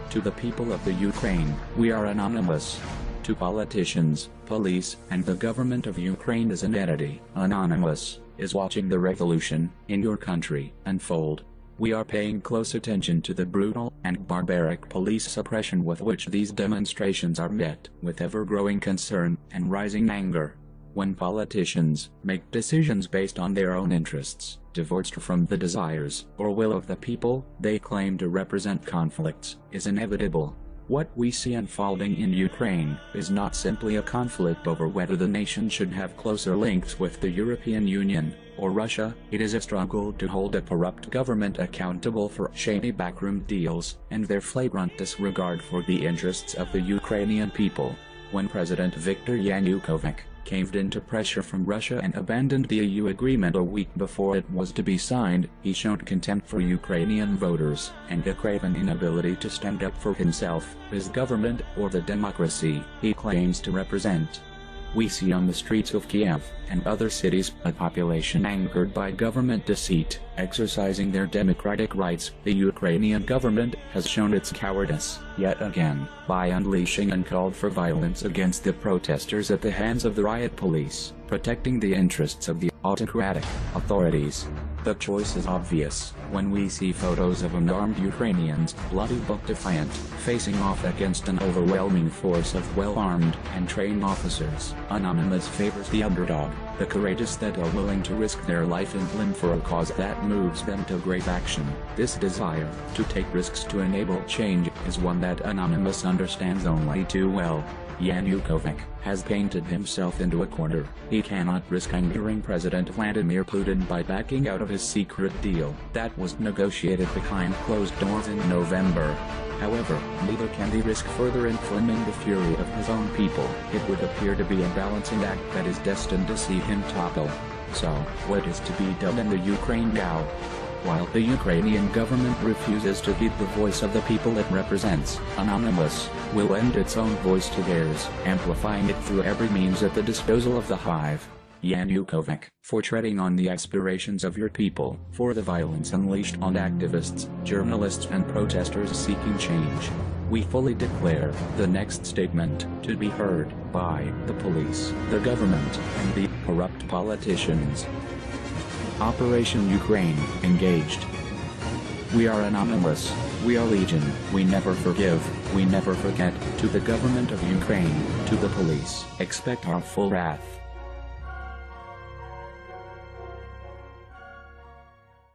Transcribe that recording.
To the people of the Ukraine, we are anonymous. To politicians, police, and the government of Ukraine as an entity, Anonymous is watching the revolution in your country unfold. We are paying close attention to the brutal and barbaric police suppression with which these demonstrations are met with ever-growing concern and rising anger. When politicians make decisions based on their own interests, divorced from the desires or will of the people they claim to represent, conflicts is inevitable. What we see unfolding in Ukraine is not simply a conflict over whether the nation should have closer links with the European Union or Russia. It is a struggle to hold a corrupt government accountable for shady backroom deals and their flagrant disregard for the interests of the Ukrainian people. When President Viktor Yanukovych caved into pressure from Russia and abandoned the EU agreement a week before it was to be signed, he showed contempt for Ukrainian voters and a craven inability to stand up for himself, his government, or the democracy he claims to represent. We see on the streets of Kiev and other cities a population angered by government deceit, exercising their democratic rights. The Ukrainian government has shown its cowardice, yet again, by unleashing uncalled for violence against the protesters at the hands of the riot police, protecting the interests of the autocratic authorities. The choice is obvious when we see photos of unarmed Ukrainians, bloody but defiant, facing off against an overwhelming force of well-armed and trained officers. Anonymous favors the underdog, the courageous that are willing to risk their life and limb for a cause that moves them to great action. This desire to take risks to enable change is one that Anonymous understands only too well. Yanukovych has painted himself into a corner. He cannot risk angering President Vladimir Putin by backing out of his secret deal that was negotiated behind closed doors in November. However, neither can he risk further inflaming the fury of his own people. It would appear to be a balancing act that is destined to see him topple. So, what is to be done in the Ukraine now? While the Ukrainian government refuses to heed the voice of the people it represents, Anonymous will lend its own voice to theirs, amplifying it through every means at the disposal of the hive. Yanukovych, for treading on the aspirations of your people, for the violence unleashed on activists, journalists and protesters seeking change. We fully declare the next statement to be heard by the police, the government, and the corrupt politicians. Operation Ukraine engaged. We are Anonymous, we are Legion, we never forgive, we never forget. To the government of Ukraine, to the police, expect our full wrath.